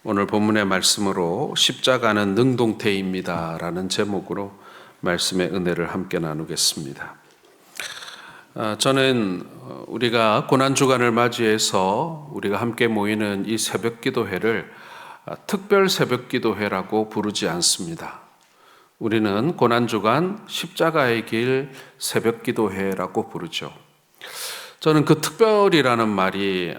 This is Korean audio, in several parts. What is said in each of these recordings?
오늘 본문의 말씀으로 십자가는 능동태입니다 라는 제목으로 말씀의 은혜를 함께 나누겠습니다. 저는 우리가 고난주간을 맞이해서 우리가 함께 모이는 이 새벽기도회를 특별 새벽기도회라고 부르지 않습니다. 우리는 고난주간 십자가의 길 새벽기도회라고 부르죠. 저는 그 특별이라는 말이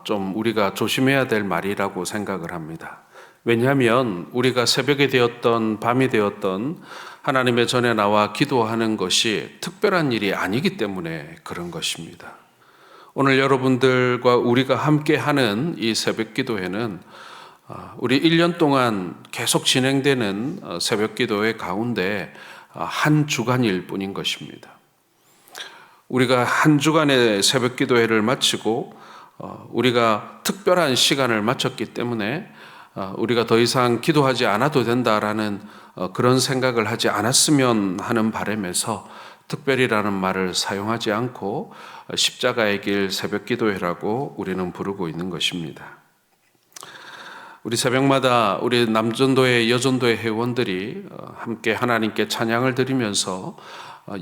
좀 우리가 조심해야 될 말이라고 생각을 합니다. 왜냐하면 우리가 새벽이 되었던 밤이 되었던 하나님의 전에 나와 기도하는 것이 특별한 일이 아니기 때문에 그런 것입니다. 오늘 여러분들과 우리가 함께 하는 이 새벽 기도회는 우리 1년 동안 계속 진행되는 새벽 기도회 가운데 한 주간일 뿐인 것입니다. 우리가 한 주간의 새벽 기도회를 마치고 우리가 특별한 시간을 마쳤기 때문에 우리가 더 이상 기도하지 않아도 된다라는 그런 생각을 하지 않았으면 하는 바람에서 특별이라는 말을 사용하지 않고 십자가의 길 새벽 기도회라고 우리는 부르고 있는 것입니다. 우리 새벽마다 우리 남전도회 여전도회 회원들이 함께 하나님께 찬양을 드리면서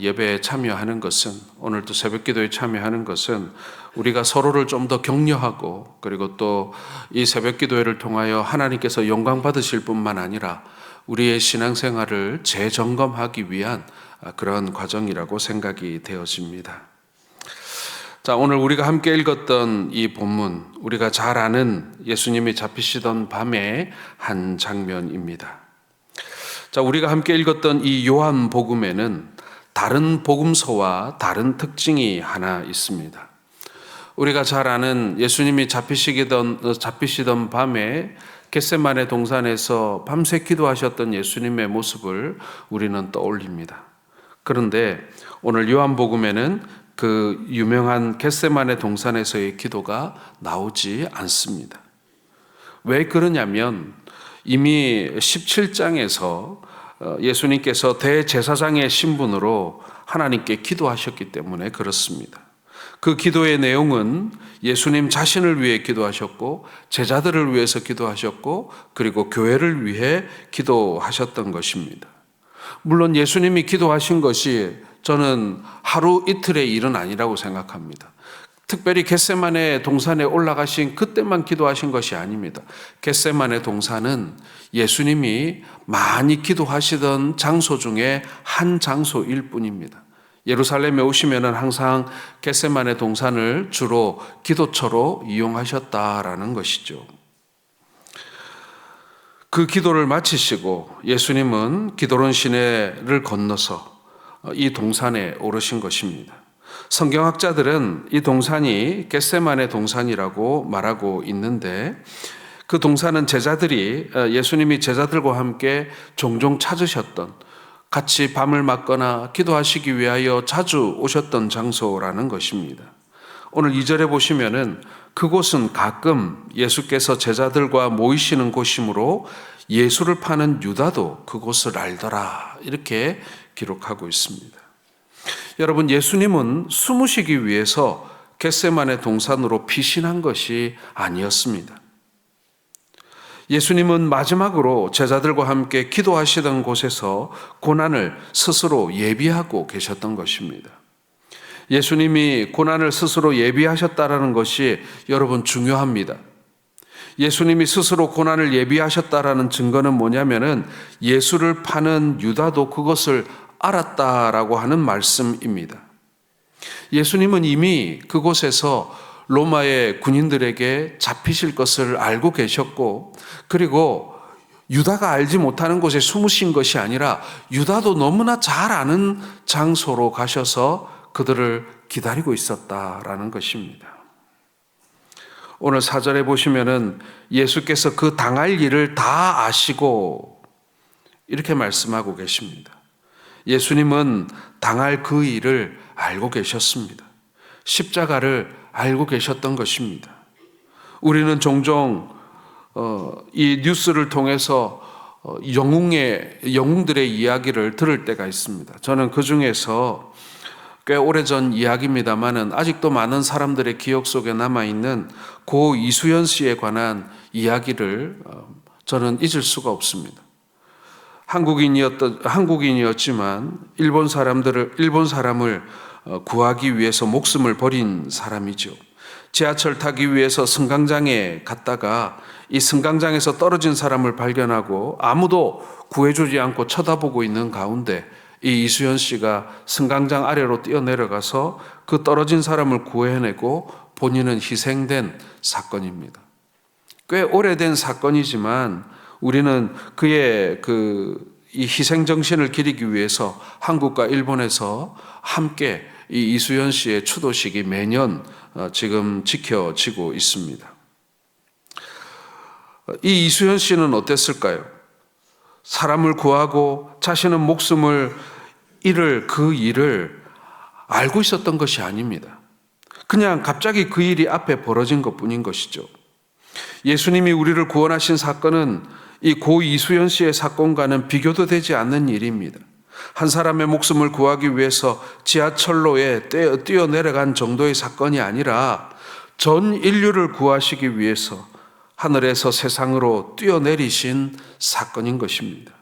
예배에 참여하는 것은, 오늘도 새벽기도에 참여하는 것은 우리가 서로를 좀 더 격려하고, 그리고 또 이 새벽기도회를 통하여 하나님께서 영광 받으실 뿐만 아니라 우리의 신앙생활을 재점검하기 위한 그런 과정이라고 생각이 되어집니다. 자, 오늘 우리가 함께 읽었던 이 본문, 우리가 잘 아는 예수님이 잡히시던 밤의 한 장면입니다. 자, 우리가 함께 읽었던 이 요한복음에는 다른 복음서와 다른 특징이 하나 있습니다. 우리가 잘 아는 예수님이 잡히시던 밤에 겟세마네 동산에서 밤새 기도하셨던 예수님의 모습을 우리는 떠올립니다. 그런데 오늘 요한복음에는 그 유명한 겟세마네 동산에서의 기도가 나오지 않습니다. 왜 그러냐면 이미 17장에서 예수님께서 대제사장의 신분으로 하나님께 기도하셨기 때문에 그렇습니다. 그 기도의 내용은 예수님 자신을 위해 기도하셨고, 제자들을 위해서 기도하셨고, 그리고 교회를 위해 기도하셨던 것입니다. 물론 예수님이 기도하신 것이 저는 하루 이틀의 일은 아니라고 생각합니다. 특별히 겟세마네 동산에 올라가신 그때만 기도하신 것이 아닙니다. 겟세마네 동산은 예수님이 많이 기도하시던 장소 중에 한 장소일 뿐입니다. 예루살렘에 오시면 항상 겟세마네 동산을 주로 기도처로 이용하셨다라는 것이죠. 그 기도를 마치시고 예수님은 기드론 시내를 건너서 이 동산에 오르신 것입니다. 성경학자들은 이 동산이 겟세마네 동산이라고 말하고 있는데, 그 동산은 제자들이 예수님이 제자들과 함께 종종 찾으셨던, 같이 밤을 맞거나 기도하시기 위하여 자주 오셨던 장소라는 것입니다. 오늘 2절에 보시면은 그곳은 가끔 예수께서 제자들과 모이시는 곳이므로 예수를 파는 유다도 그곳을 알더라, 이렇게 기록하고 있습니다. 여러분, 예수님은 숨으시기 위해서 겟세마네 동산으로 피신한 것이 아니었습니다. 예수님은 마지막으로 제자들과 함께 기도하시던 곳에서 고난을 스스로 예비하고 계셨던 것입니다. 예수님이 고난을 스스로 예비하셨다는 것이 여러분 중요합니다. 예수님이 스스로 고난을 예비하셨다는 증거는 뭐냐면은 예수를 파는 유다도 그것을 알았다라고 하는 말씀입니다. 예수님은 이미 그곳에서 로마의 군인들에게 잡히실 것을 알고 계셨고, 그리고 유다가 알지 못하는 곳에 숨으신 것이 아니라 유다도 너무나 잘 아는 장소로 가셔서 그들을 기다리고 있었다라는 것입니다. 오늘 4절에 보시면은 예수께서 그 당할 일을 다 아시고 이렇게 말씀하고 계십니다. 예수님은 당할 그 일을 알고 계셨습니다. 십자가를 알고 계셨던 것입니다. 우리는 종종 이 뉴스를 통해서 영웅들의 이야기를 들을 때가 있습니다. 저는 그 중에서 꽤 오래전 이야기입니다만은 아직도 많은 사람들의 기억 속에 남아있는 고 이수연 씨에 관한 이야기를 저는 잊을 수가 없습니다. 한국인이었지만 일본 사람을 구하기 위해서 목숨을 버린 사람이죠. 지하철 타기 위해서 승강장에 갔다가 이 승강장에서 떨어진 사람을 발견하고 아무도 구해주지 않고 쳐다보고 있는 가운데 이 이수연 씨가 승강장 아래로 뛰어내려가서 그 떨어진 사람을 구해내고 본인은 희생된 사건입니다. 꽤 오래된 사건이지만 우리는 그의 이 희생 정신을 기리기 위해서 한국과 일본에서 함께 이 이수연 씨의 추도식이 매년 지금 지켜지고 있습니다. 이 이수연 씨는 어땠을까요? 사람을 구하고 자신은 목숨을 잃을 그 일을 알고 있었던 것이 아닙니다. 그냥 갑자기 그 일이 앞에 벌어진 것뿐인 것이죠. 예수님이 우리를 구원하신 사건은 이 고 이수연 씨의 사건과는 비교도 되지 않는 일입니다. 한 사람의 목숨을 구하기 위해서 지하철로에 뛰어내려간 정도의 사건이 아니라 전 인류를 구하시기 위해서 하늘에서 세상으로 뛰어내리신 사건인 것입니다.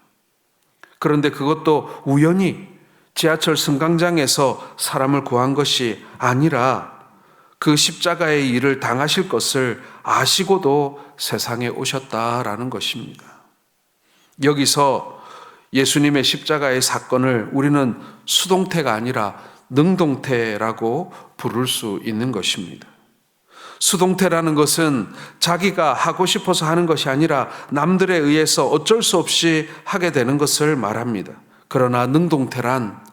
그런데 그것도 우연히 지하철 승강장에서 사람을 구한 것이 아니라 그 십자가의 일을 당하실 것을 아시고도 세상에 오셨다라는 것입니다. 여기서 예수님의 십자가의 사건을 우리는 수동태가 아니라 능동태라고 부를 수 있는 것입니다. 수동태라는 것은 자기가 하고 싶어서 하는 것이 아니라 남들에 의해서 어쩔 수 없이 하게 되는 것을 말합니다. 그러나 능동태란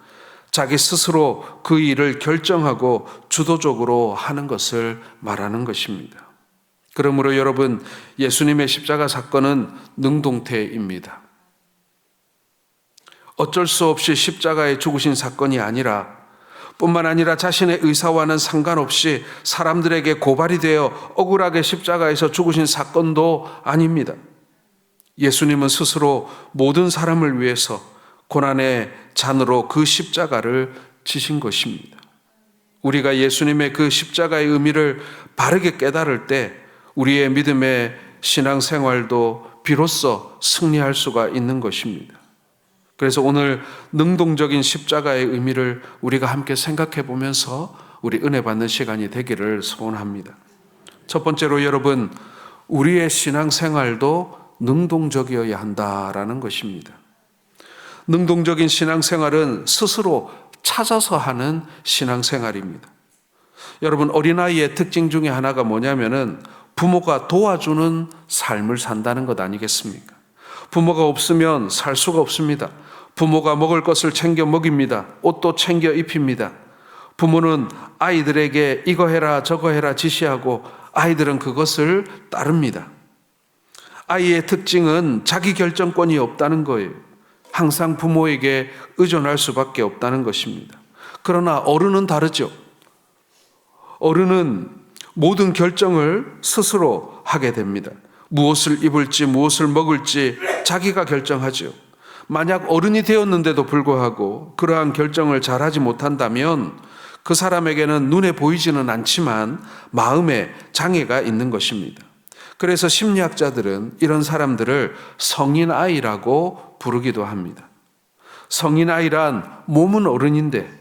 자기 스스로 그 일을 결정하고 주도적으로 하는 것을 말하는 것입니다. 그러므로 여러분, 예수님의 십자가 사건은 능동태입니다. 어쩔 수 없이 십자가에 죽으신 사건이 뿐만 아니라 자신의 의사와는 상관없이 사람들에게 고발이 되어 억울하게 십자가에서 죽으신 사건도 아닙니다. 예수님은 스스로 모든 사람을 위해서 고난의 잔으로 그 십자가를 지신 것입니다. 우리가 예수님의 그 십자가의 의미를 바르게 깨달을 때 우리의 믿음의 신앙생활도 비로소 승리할 수가 있는 것입니다. 그래서 오늘 능동적인 십자가의 의미를 우리가 함께 생각해 보면서 우리 은혜 받는 시간이 되기를 소원합니다. 첫 번째로 여러분, 우리의 신앙생활도 능동적이어야 한다라는 것입니다. 능동적인 신앙생활은 스스로 찾아서 하는 신앙생활입니다. 여러분, 어린아이의 특징 중에 하나가 뭐냐면은 부모가 도와주는 삶을 산다는 것 아니겠습니까? 부모가 없으면 살 수가 없습니다. 부모가 먹을 것을 챙겨 먹입니다. 옷도 챙겨 입힙니다. 부모는 아이들에게 이거 해라 저거 해라 지시하고 아이들은 그것을 따릅니다. 아이의 특징은 자기 결정권이 없다는 거예요. 항상 부모에게 의존할 수밖에 없다는 것입니다. 그러나 어른은 다르죠. 어른은 모든 결정을 스스로 하게 됩니다. 무엇을 입을지 무엇을 먹을지 자기가 결정하죠. 만약 어른이 되었는데도 불구하고 그러한 결정을 잘하지 못한다면 그 사람에게는 눈에 보이지는 않지만 마음에 장애가 있는 것입니다. 그래서 심리학자들은 이런 사람들을 성인아이라고 부르기도 합니다. 성인아이란 몸은 어른인데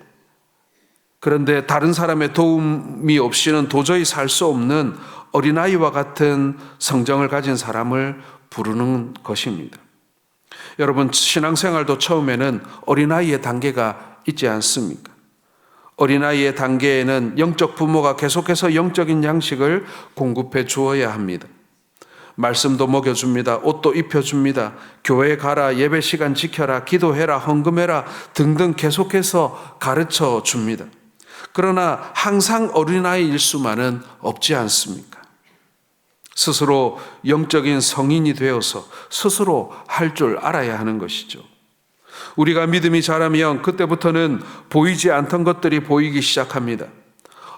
그런데 다른 사람의 도움이 없이는 도저히 살 수 없는 어린아이와 같은 성정을 가진 사람을 부르는 것입니다. 여러분, 신앙생활도 처음에는 어린아이의 단계가 있지 않습니까? 어린아이의 단계에는 영적 부모가 계속해서 영적인 양식을 공급해 주어야 합니다. 말씀도 먹여줍니다. 옷도 입혀줍니다. 교회 가라, 예배 시간 지켜라, 기도해라, 헌금해라 등등 계속해서 가르쳐 줍니다. 그러나 항상 어린아이일 수만은 없지 않습니까? 스스로 영적인 성인이 되어서 스스로 할 줄 알아야 하는 것이죠. 우리가 믿음이 자라면 그때부터는 보이지 않던 것들이 보이기 시작합니다.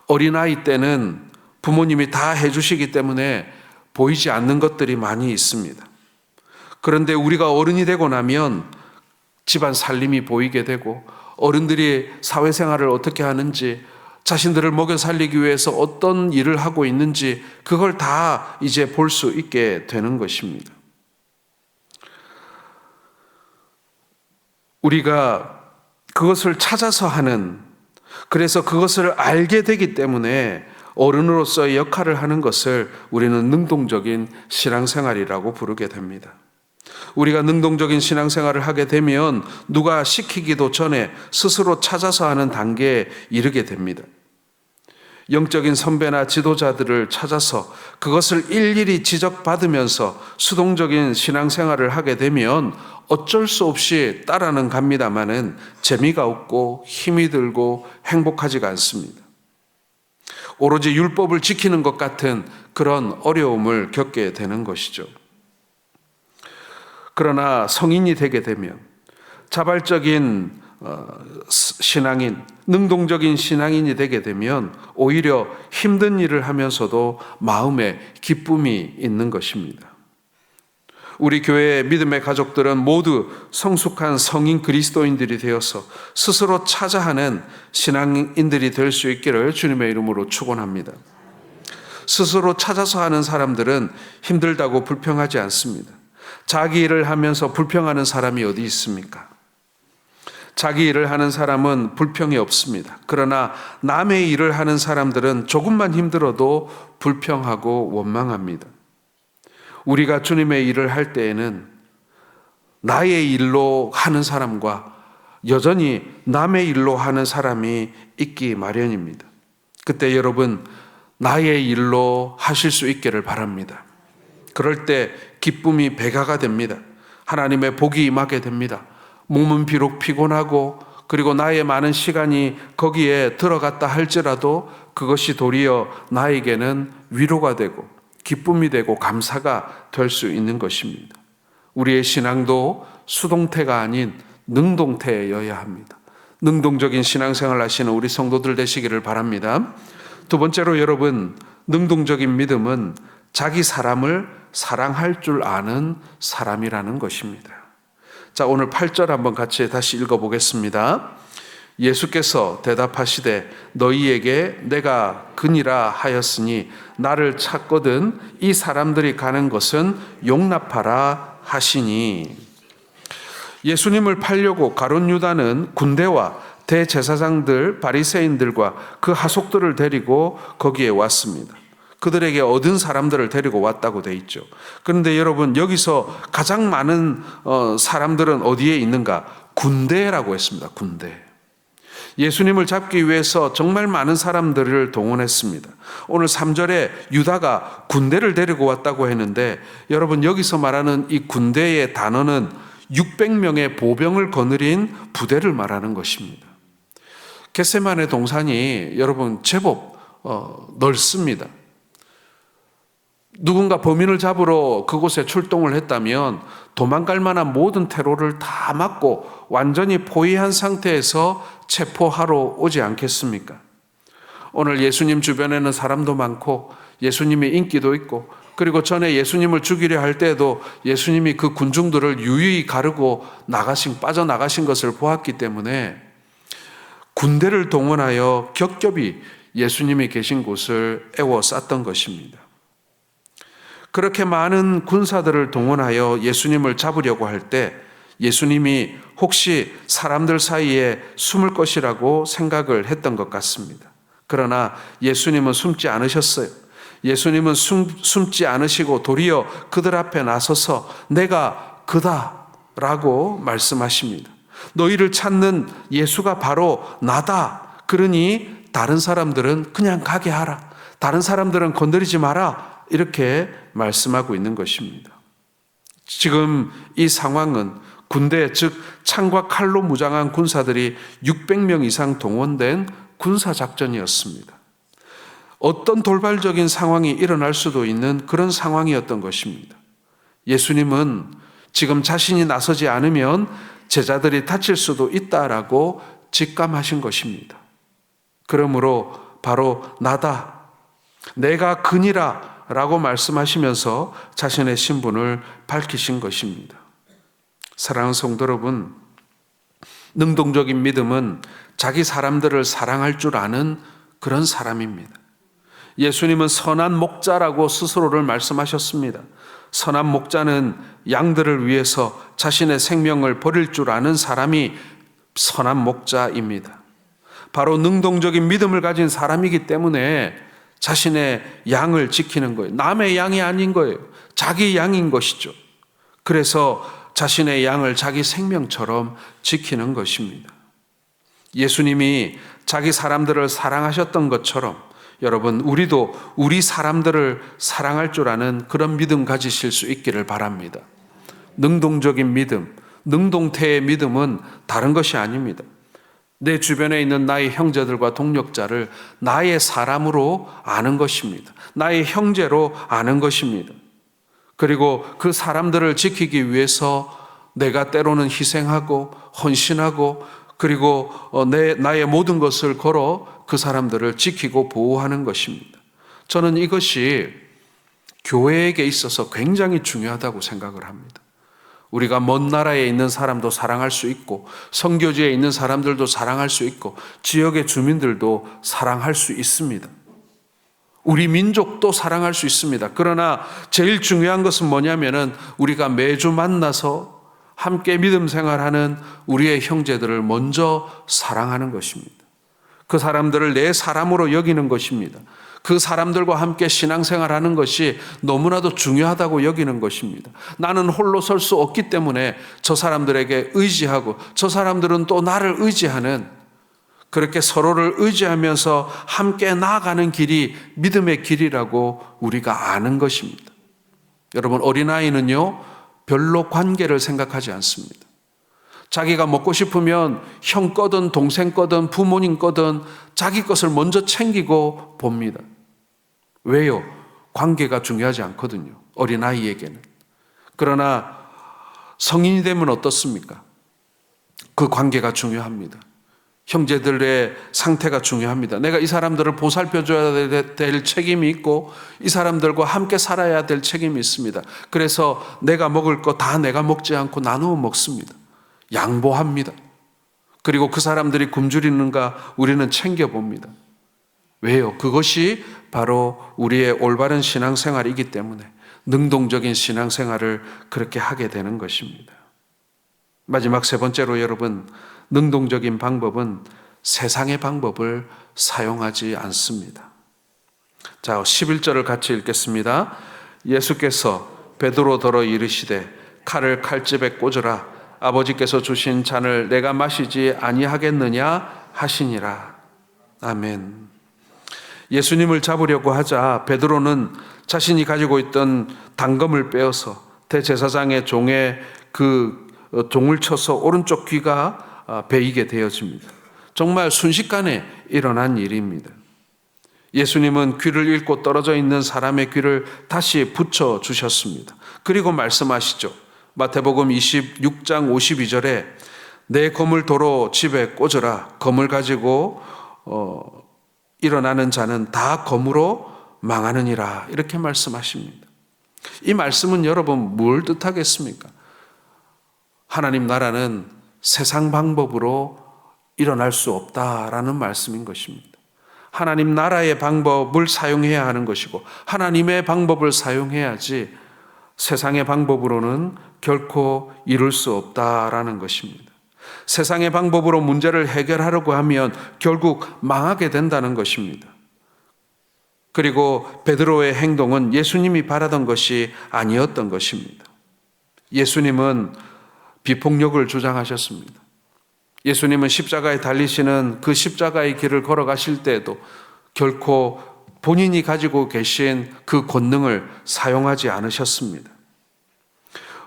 어린아이 때는 부모님이 다 해주시기 때문에 보이지 않는 것들이 많이 있습니다. 그런데 우리가 어른이 되고 나면 집안 살림이 보이게 되고 어른들이 사회생활을 어떻게 하는지, 자신들을 먹여 살리기 위해서 어떤 일을 하고 있는지 그걸 다 이제 볼 수 있게 되는 것입니다. 우리가 그것을 찾아서 하는, 그래서 그것을 알게 되기 때문에 어른으로서의 역할을 하는 것을 우리는 능동적인 신앙생활이라고 부르게 됩니다. 우리가 능동적인 신앙생활을 하게 되면 누가 시키기도 전에 스스로 찾아서 하는 단계에 이르게 됩니다. 영적인 선배나 지도자들을 찾아서 그것을 일일이 지적받으면서 수동적인 신앙생활을 하게 되면 어쩔 수 없이 따라는 갑니다마는 재미가 없고 힘이 들고 행복하지가 않습니다. 오로지 율법을 지키는 것 같은 그런 어려움을 겪게 되는 것이죠. 그러나 성인이 되게 되면 자발적인 신앙인, 능동적인 신앙인이 되게 되면 오히려 힘든 일을 하면서도 마음에 기쁨이 있는 것입니다. 우리 교회의 믿음의 가족들은 모두 성숙한 성인 그리스도인들이 되어서 스스로 찾아 하는 신앙인들이 될 수 있기를 주님의 이름으로 축원합니다. 스스로 찾아서 하는 사람들은 힘들다고 불평하지 않습니다. 자기 일을 하면서 불평하는 사람이 어디 있습니까? 자기 일을 하는 사람은 불평이 없습니다. 그러나 남의 일을 하는 사람들은 조금만 힘들어도 불평하고 원망합니다. 우리가 주님의 일을 할 때에는 나의 일로 하는 사람과 여전히 남의 일로 하는 사람이 있기 마련입니다. 그때 여러분, 나의 일로 하실 수 있기를 바랍니다. 그럴 때 기쁨이 배가가 됩니다. 하나님의 복이 임하게 됩니다. 몸은 비록 피곤하고 그리고 나의 많은 시간이 거기에 들어갔다 할지라도 그것이 도리어 나에게는 위로가 되고 기쁨이 되고 감사가 될 수 있는 것입니다. 우리의 신앙도 수동태가 아닌 능동태여야 합니다. 능동적인 신앙생활 하시는 우리 성도들 되시기를 바랍니다. 두 번째로 여러분, 능동적인 믿음은 자기 사람을 사랑할 줄 아는 사람이라는 것입니다. 자, 오늘 8절 한번 같이 다시 읽어보겠습니다. 예수께서 대답하시되 너희에게 내가 그니라 하였으니 나를 찾거든 이 사람들이 가는 것은 용납하라 하시니. 예수님을 팔려고 가룟 유다는 군대와 대제사장들 바리새인들과 그 하속들을 데리고 거기에 왔습니다. 그들에게 얻은 사람들을 데리고 왔다고 돼 있죠. 그런데 여러분, 여기서 가장 많은 사람들은 어디에 있는가? 군대라고 했습니다. 군대. 예수님을 잡기 위해서 정말 많은 사람들을 동원했습니다. 오늘 3절에 유다가 군대를 데리고 왔다고 했는데 여러분, 여기서 말하는 이 군대의 단어는 600명의 보병을 거느린 부대를 말하는 것입니다. 겟세마네 동산이 여러분 제법 넓습니다. 누군가 범인을 잡으러 그곳에 출동을 했다면 도망갈 만한 모든 테러를 다 막고 완전히 포위한 상태에서 체포하러 오지 않겠습니까? 오늘 예수님 주변에는 사람도 많고 예수님의 인기도 있고, 그리고 전에 예수님을 죽이려 할 때에도 예수님이 그 군중들을 유유히 가르고 빠져나가신 것을 보았기 때문에 군대를 동원하여 겹겹이 예수님이 계신 곳을 에워쌌던 것입니다. 그렇게 많은 군사들을 동원하여 예수님을 잡으려고 할 때 예수님이 혹시 사람들 사이에 숨을 것이라고 생각을 했던 것 같습니다. 그러나 예수님은 숨지 않으셨어요. 예수님은 숨지 않으시고 도리어 그들 앞에 나서서 내가 그다라고 말씀하십니다. 너희를 찾는 예수가 바로 나다. 그러니 다른 사람들은 그냥 가게 하라. 다른 사람들은 건드리지 마라. 이렇게 말씀하고 있는 것입니다. 지금 이 상황은 군대, 즉 창과 칼로 무장한 군사들이 600명 이상 동원된 군사작전이었습니다. 어떤 돌발적인 상황이 일어날 수도 있는 그런 상황이었던 것입니다. 예수님은 지금 자신이 나서지 않으면 제자들이 다칠 수도 있다라고 직감하신 것입니다. 그러므로 바로 나다, 내가 그니라 라고 말씀하시면서 자신의 신분을 밝히신 것입니다. 사랑하는 성도 여러분, 능동적인 믿음은 자기 사람들을 사랑할 줄 아는 그런 사람입니다. 예수님은 선한 목자라고 스스로를 말씀하셨습니다. 선한 목자는 양들을 위해서 자신의 생명을 버릴 줄 아는 사람이 선한 목자입니다. 바로 능동적인 믿음을 가진 사람이기 때문에 자신의 양을 지키는 거예요. 남의 양이 아닌 거예요. 자기 양인 것이죠. 그래서 자신의 양을 자기 생명처럼 지키는 것입니다. 예수님이 자기 사람들을 사랑하셨던 것처럼 여러분, 우리도 우리 사람들을 사랑할 줄 아는 그런 믿음 가지실 수 있기를 바랍니다. 능동적인 믿음, 능동태의 믿음은 다른 것이 아닙니다. 내 주변에 있는 나의 형제들과 동력자를 나의 사람으로 아는 것입니다. 나의 형제로 아는 것입니다. 그리고 그 사람들을 지키기 위해서 내가 때로는 희생하고 헌신하고 그리고 나의 모든 것을 걸어 그 사람들을 지키고 보호하는 것입니다. 저는 이것이 교회에게 있어서 굉장히 중요하다고 생각을 합니다. 우리가 먼 나라에 있는 사람도 사랑할 수 있고 선교지에 있는 사람들도 사랑할 수 있고 지역의 주민들도 사랑할 수 있습니다. 우리 민족도 사랑할 수 있습니다. 그러나 제일 중요한 것은 뭐냐면은 우리가 매주 만나서 함께 믿음 생활하는 우리의 형제들을 먼저 사랑하는 것입니다. 그 사람들을 내 사람으로 여기는 것입니다. 그 사람들과 함께 신앙생활하는 것이 너무나도 중요하다고 여기는 것입니다. 나는 홀로 설 수 없기 때문에 저 사람들에게 의지하고 저 사람들은 또 나를 의지하는, 그렇게 서로를 의지하면서 함께 나아가는 길이 믿음의 길이라고 우리가 아는 것입니다. 여러분, 어린아이는요 별로 관계를 생각하지 않습니다. 자기가 먹고 싶으면 형 거든 동생 거든 부모님 거든 자기 것을 먼저 챙기고 봅니다. 왜요? 관계가 중요하지 않거든요, 어린아이에게는. 그러나 성인이 되면 어떻습니까? 그 관계가 중요합니다. 형제들의 상태가 중요합니다. 내가 이 사람들을 보살펴줘야 될 책임이 있고 이 사람들과 함께 살아야 될 책임이 있습니다. 그래서 내가 먹을 거 다 내가 먹지 않고 나누어 먹습니다. 양보합니다. 그리고 그 사람들이 굶주리는가 우리는 챙겨봅니다. 왜요? 그것이 바로 우리의 올바른 신앙생활이기 때문에 능동적인 신앙생활을 그렇게 하게 되는 것입니다. 마지막 세 번째로 여러분, 능동적인 방법은 세상의 방법을 사용하지 않습니다. 자, 11절을 같이 읽겠습니다. 예수께서 베드로더러 이르시되 칼을 칼집에 꽂으라. 아버지께서 주신 잔을 내가 마시지 아니하겠느냐 하시니라. 아멘. 예수님을 잡으려고 하자 베드로는 자신이 가지고 있던 단검을 빼어서 대제사장의 종에 그 종을 쳐서 오른쪽 귀가 베이게 되어집니다. 정말 순식간에 일어난 일입니다. 예수님은 귀를 잃고 떨어져 있는 사람의 귀를 다시 붙여 주셨습니다. 그리고 말씀하시죠. 마태복음 26장 52절에 내 검을 도로 집에 꽂으라. 검을 가지고 일어나는 자는 다 검으로 망하느니라. 이렇게 말씀하십니다. 이 말씀은 여러분 뭘 뜻하겠습니까? 하나님 나라는 세상 방법으로 일어날 수 없다라는 말씀인 것입니다. 하나님 나라의 방법을 사용해야 하는 것이고 하나님의 방법을 사용해야지 세상의 방법으로는 결코 이룰 수 없다라는 것입니다. 세상의 방법으로 문제를 해결하려고 하면 결국 망하게 된다는 것입니다. 그리고 베드로의 행동은 예수님이 바라던 것이 아니었던 것입니다. 예수님은 비폭력을 주장하셨습니다. 예수님은 십자가에 달리시는 그 십자가의 길을 걸어가실 때에도 결코 본인이 가지고 계신 그 권능을 사용하지 않으셨습니다.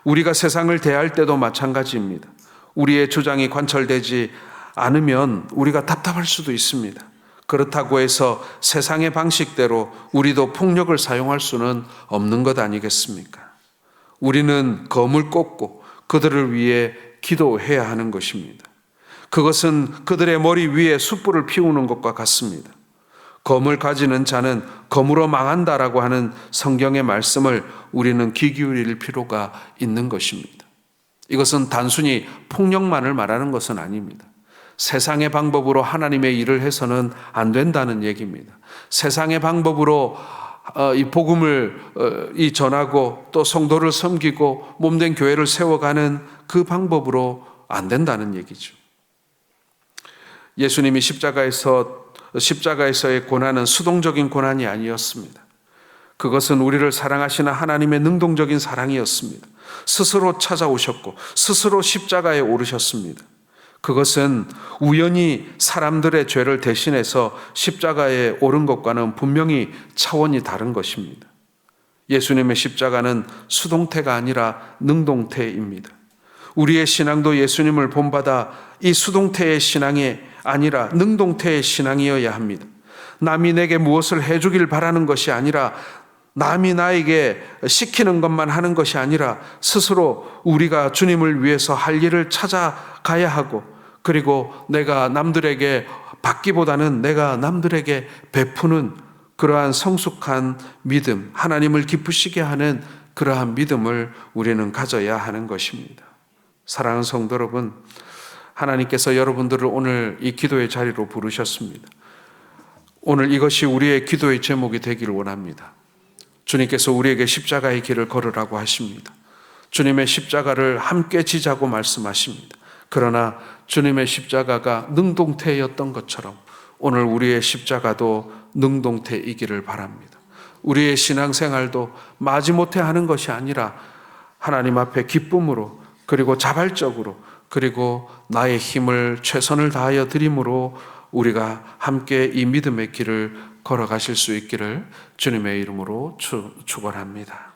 우리가 세상을 대할 때도 마찬가지입니다. 우리의 주장이 관철되지 않으면 우리가 답답할 수도 있습니다. 그렇다고 해서 세상의 방식대로 우리도 폭력을 사용할 수는 없는 것 아니겠습니까? 우리는 검을 꽂고 그들을 위해 기도해야 하는 것입니다. 그것은 그들의 머리 위에 숯불을 피우는 것과 같습니다. 검을 가지는 자는 검으로 망한다라고 하는 성경의 말씀을 우리는 귀 기울일 필요가 있는 것입니다. 이것은 단순히 폭력만을 말하는 것은 아닙니다. 세상의 방법으로 하나님의 일을 해서는 안 된다는 얘기입니다. 세상의 방법으로 이 복음을 전하고 또 성도를 섬기고 몸된 교회를 세워가는 그 방법으로 안 된다는 얘기죠. 예수님이 십자가에서의 고난은 수동적인 고난이 아니었습니다. 그것은 우리를 사랑하시는 하나님의 능동적인 사랑이었습니다. 스스로 찾아오셨고 스스로 십자가에 오르셨습니다. 그것은 우연히 사람들의 죄를 대신해서 십자가에 오른 것과는 분명히 차원이 다른 것입니다. 예수님의 십자가는 수동태가 아니라 능동태입니다. 우리의 신앙도 예수님을 본받아 이 수동태의 신앙이 아니라 능동태의 신앙이어야 합니다. 남이 내게 무엇을 해주길 바라는 것이 아니라 남이 나에게 시키는 것만 하는 것이 아니라 스스로 우리가 주님을 위해서 할 일을 찾아가야 하고, 그리고 내가 남들에게 받기보다는 내가 남들에게 베푸는 그러한 성숙한 믿음, 하나님을 기쁘시게 하는 그러한 믿음을 우리는 가져야 하는 것입니다. 사랑하는 성도 여러분, 하나님께서 여러분들을 오늘 이 기도의 자리로 부르셨습니다. 오늘 이것이 우리의 기도의 제목이 되기를 원합니다. 주님께서 우리에게 십자가의 길을 걸으라고 하십니다. 주님의 십자가를 함께 지자고 말씀하십니다. 그러나 주님의 십자가가 능동태였던 것처럼 오늘 우리의 십자가도 능동태이기를 바랍니다. 우리의 신앙생활도 마지못해 하는 것이 아니라 하나님 앞에 기쁨으로, 그리고 자발적으로, 그리고 나의 힘을 최선을 다하여 드림으로 우리가 함께 이 믿음의 길을 걸어가실 수 있기를 주님의 이름으로 축원합니다.